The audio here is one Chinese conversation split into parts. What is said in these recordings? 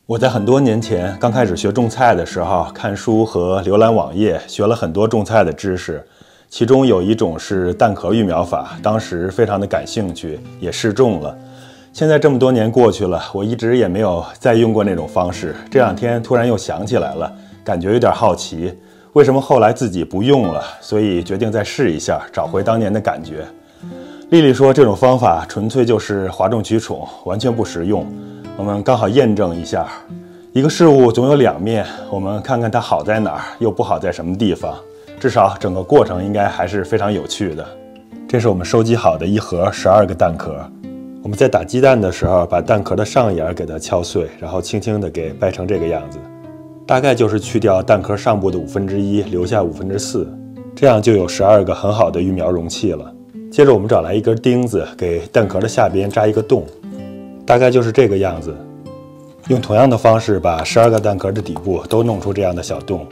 我在很多年前刚开始学种菜的时候，看书和浏览网页，学了很多种菜的知识。其中有一种是蛋壳育苗法，当时非常的感兴趣，也试种了。现在这么多年过去了，我一直也没有再用过那种方式。这两天突然又想起来了，感觉有点好奇，为什么后来自己不用了？所以决定再试一下，找回当年的感觉。丽丽说这种方法纯粹就是哗众取宠，完全不实用。我们刚好验证一下，一个事物总有两面，我们看看它好在哪儿，又不好在什么地方。至少整个过程应该还是非常有趣的。这是我们收集好的一盒12个蛋壳。我们在打鸡蛋的时候，把蛋壳的上沿给它敲碎，然后轻轻地给掰成这个样子。大概就是去掉蛋壳上部的1/5，留下4/5，这样就有12个很好的育苗容器了。接着我们找来一根钉子，给蛋壳的下边扎一个洞，大概就是这个样子。用同样的方式把12个蛋壳的底部都弄出这样的小洞。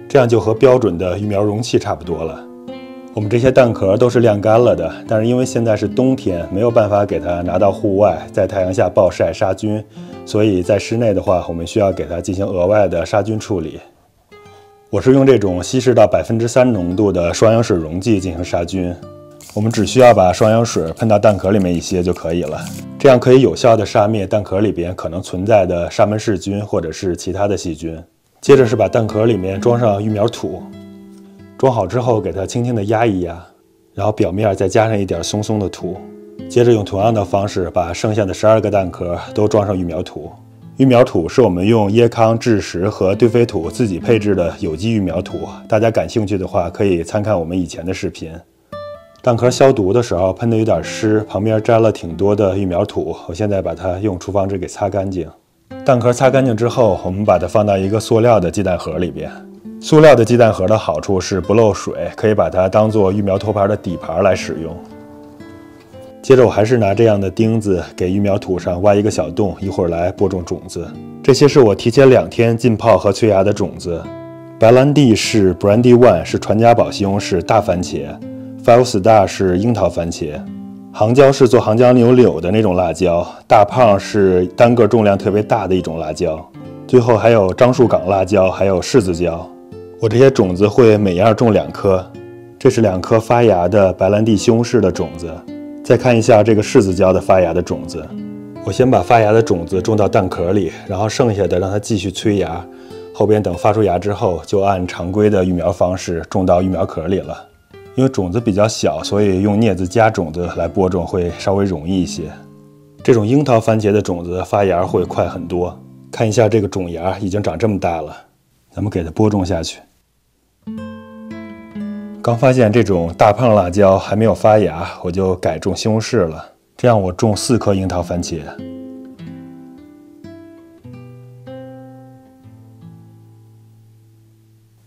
这样就和标准的育苗容器差不多了。我们这些蛋壳都是晾干了的，但是因为现在是冬天，没有办法给它拿到户外，在太阳下暴晒杀菌，所以在室内的话，我们需要给它进行额外的杀菌处理。我是用这种稀释到3%浓度的双氧水溶剂进行杀菌。我们只需要把双氧水喷到蛋壳里面一些就可以了，这样可以有效地杀灭蛋壳里边可能存在的沙门氏菌或者是其他的细菌。接着是把蛋壳里面装上育苗土，装好之后给它轻轻地压一压，然后表面再加上一点松松的土。接着用同样的方式把剩下的12个蛋壳都装上育苗土。育苗土是我们用椰糠、蛭石和堆肥土自己配置的有机育苗土，大家感兴趣的话可以参看我们以前的视频。蛋壳消毒的时候喷的有点湿，旁边沾了挺多的育苗土，我现在把它用厨房纸给擦干净。蛋壳擦干净之后，我们把它放到一个塑料的鸡蛋盒里边。塑料的鸡蛋盒的好处是不漏水，可以把它当做育苗托盘的底盘来使用。接着我还是拿这样的钉子给育苗土上挖一个小洞，一会儿来播种种子。这些是我提前2天浸泡和催芽的种子。白兰地是 Brandy One 是传家宝西红柿大番茄， Five Star 是樱桃番茄。杭椒是做杭椒牛柳的那种辣椒，大胖是单个重量特别大的一种辣椒，最后还有樟树港辣椒，还有柿子椒。我这些种子会每样种2颗，这是2颗发芽的白兰地西红柿的种子。再看一下这个柿子椒的发芽的种子，我先把发芽的种子种到蛋壳里，然后剩下的让它继续催芽，后边等发出芽之后，就按常规的育苗方式种到育苗壳里了。因为种子比较小，所以用镊子夹种子来播种会稍微容易一些。这种樱桃番茄的种子发芽会快很多。看一下这个种芽已经长这么大了，咱们给它播种下去。刚发现这种大胖辣椒还没有发芽，我就改种西红柿了。这样我种4颗樱桃番茄。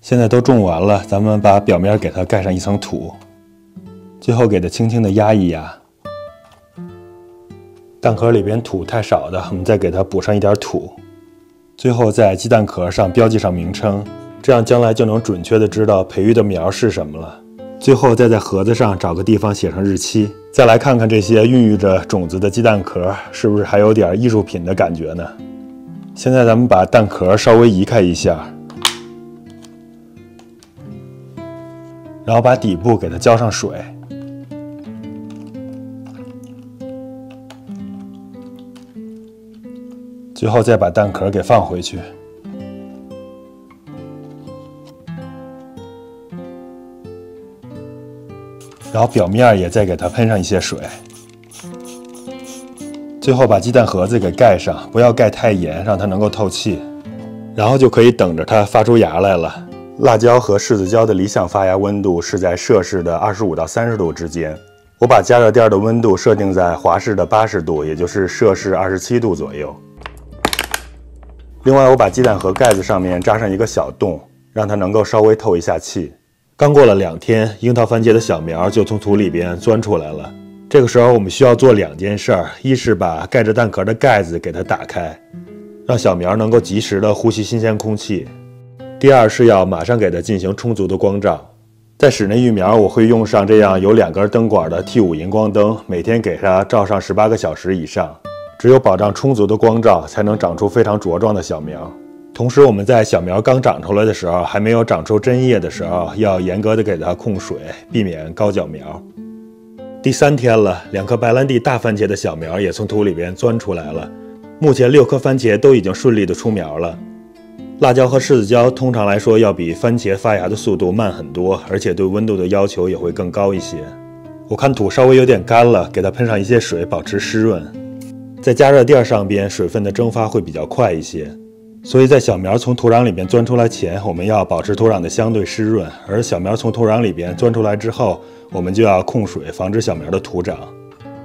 现在都种完了，咱们把表面给它盖上一层土，最后给它轻轻地压一压。蛋壳里边土太少的，我们再给它补上一点土。最后在鸡蛋壳上标记上名称，这样将来就能准确地知道培育的苗是什么了。最后再在盒子上找个地方写上日期。再来看看这些孕育着种子的鸡蛋壳，是不是还有点艺术品的感觉呢？现在咱们把蛋壳稍微移开一下，然后把底部给它浇上水，最后再把蛋壳给放回去，然后表面也再给它喷上一些水，最后把鸡蛋盒子给盖上，不要盖太严，让它能够透气，然后就可以等着它发出芽来了。辣椒和柿子椒的理想发芽温度是在摄氏的25到30度之间。我把加热垫的温度设定在华氏的80度，也就是摄氏27度左右。另外，我把鸡蛋盒盖子上面扎上一个小洞，让它能够稍微透一下气。刚过了2天，樱桃番茄的小苗就从土里边钻出来了。这个时候我们需要做2件事儿，一是把盖着蛋壳的盖子给它打开，让小苗能够及时的呼吸新鲜空气。第二是要马上给它进行充足的光照。在室内育苗，我会用上这样有2根灯管的 T5 荧光灯，每天给它照上18个小时以上。只有保障充足的光照，才能长出非常茁壮的小苗。同时，我们在小苗刚长出来的时候，还没有长出针叶的时候，要严格的给它控水，避免高脚苗。第3天了，2颗白兰地大番茄的小苗也从土里边钻出来了。目前6颗番茄都已经顺利的出苗了。辣椒和柿子椒通常来说要比番茄发芽的速度慢很多，而且对温度的要求也会更高一些。我看土稍微有点干了，给它喷上一些水，保持湿润。在加热垫上边，水分的蒸发会比较快一些。所以在小苗从土壤里边钻出来前，我们要保持土壤的相对湿润；而小苗从土壤里边钻出来之后，我们就要控水，防止小苗的徒长。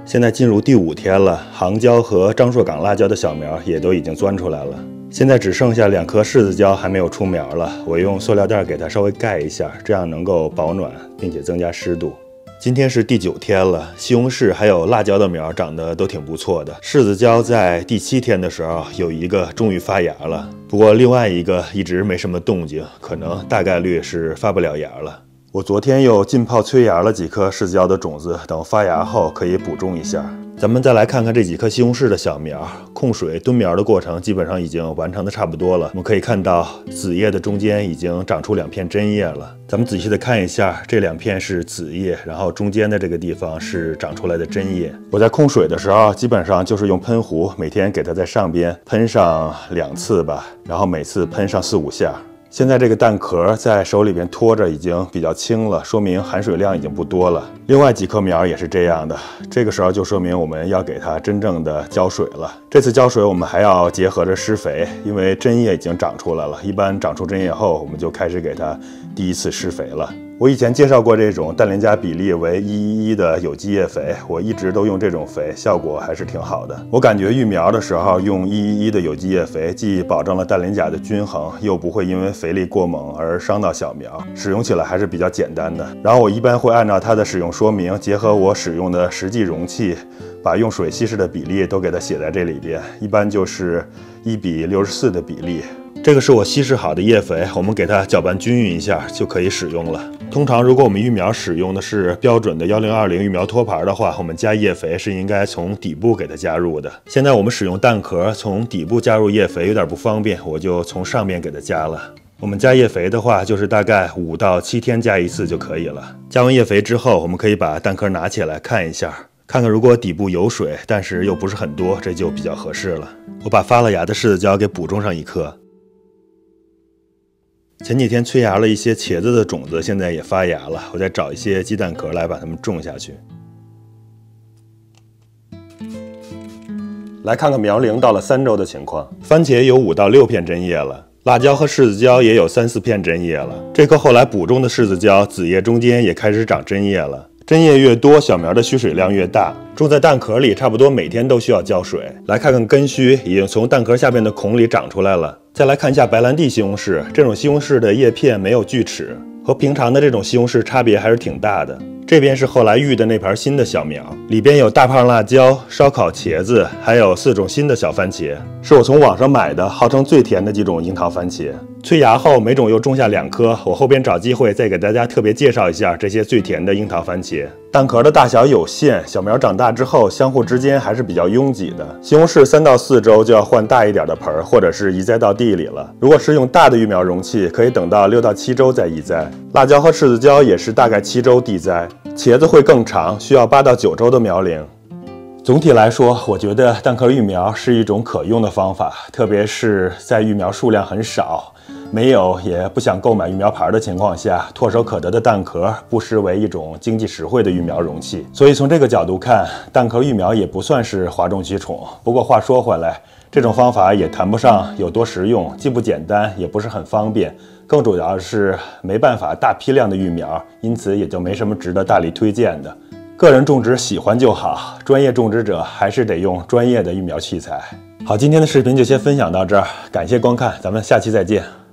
现在进入第5天了，杭椒和樟树港辣椒的小苗也都已经钻出来了。现在只剩下2颗柿子椒还没有出苗了，我用塑料袋给它稍微盖一下，这样能够保暖，并且增加湿度。今天是第9天了，西红柿还有辣椒的苗长得都挺不错的。柿子椒在第7天的时候有一个终于发芽了，不过另外一个一直没什么动静，可能大概率是发不了芽了。我昨天又浸泡催芽了几颗柿子椒的种子，等发芽后可以补种一下。咱们再来看看这几颗西红柿的小苗，控水蹲苗的过程基本上已经完成的差不多了。我们可以看到子叶的中间已经长出2片针叶了。咱们仔细的看一下，这2片是子叶，然后中间的这个地方是长出来的针叶。我在控水的时候，基本上就是用喷壶，每天给它在上边喷上2次吧，然后每次喷上4、5下。现在这个蛋壳在手里边托着已经比较轻了，说明含水量已经不多了。另外几颗苗也是这样的，这个时候就说明我们要给它真正的浇水了。这次浇水我们还要结合着施肥，因为针叶已经长出来了，一般长出针叶后，我们就开始给它第1次施肥了。我以前介绍过这种氮磷钾比例为1:1的有机叶肥，我一直都用这种肥，效果还是挺好的。我感觉育苗的时候用1:1的有机叶肥，既保证了氮磷钾的均衡，又不会因为肥力过猛而伤到小苗，使用起来还是比较简单的。然后我一般会按照它的使用说明，结合我使用的实际容器，把用水稀释的比例都给它写在这里边，一般就是1:64的比例。这个是我稀释好的叶肥，我们给它搅拌均匀一下就可以使用了。通常如果我们育苗使用的是标准的1020育苗托盘的话，我们加叶肥是应该从底部给它加入的。现在我们使用蛋壳，从底部加入叶肥有点不方便，我就从上面给它加了。我们加叶肥的话，就是大概5到7天加1次就可以了。加完叶肥之后，我们可以把蛋壳拿起来看一下，看看如果底部有水，但是又不是很多，这就比较合适了。我把发了芽的柿子椒给补种上1颗。前几天催芽了一些茄子的种子，现在也发芽了，我再找一些鸡蛋壳来把它们种下去。来看看苗龄到了3周的情况，番茄有5到6片针叶了，辣椒和柿子椒也有3、4片针叶了。这颗后来补种的柿子椒，子叶中间也开始长针叶了。针叶越多，小苗的需水量越大。种在蛋壳里，差不多每天都需要浇水。来看看根须，已经从蛋壳下面的孔里长出来了。再来看一下白兰地西红柿，这种西红柿的叶片没有锯齿，和平常的这种西红柿差别还是挺大的。这边是后来育的那盘新的小苗，里边有大胖辣椒、烧烤茄子，还有4种新的小番茄，是我从网上买的，号称最甜的几种樱桃番茄。催芽后，每种又种下2颗，我后边找机会再给大家特别介绍一下这些最甜的樱桃番茄。蛋壳的大小有限，小苗长大之后，相互之间还是比较拥挤的。西红柿3到4周就要换大一点的盆，或者是移栽到地里了。如果是用大的育苗容器，可以等到6到7周再移栽。辣椒和柿子椒也是大概7周地栽，茄子会更长，需要8到9周的苗龄。总体来说，我觉得蛋壳育苗是一种可用的方法，特别是在育苗数量很少，没有也不想购买育苗盘的情况下，唾手可得的蛋壳不失为一种经济实惠的育苗容器。所以从这个角度看，蛋壳育苗也不算是哗众取宠。不过话说回来，这种方法也谈不上有多实用，既不简单，也不是很方便，更主要是没办法大批量的育苗，因此也就没什么值得大力推荐的。个人种植喜欢就好，专业种植者还是得用专业的育苗器材。好，今天的视频就先分享到这儿，感谢观看，咱们下期再见。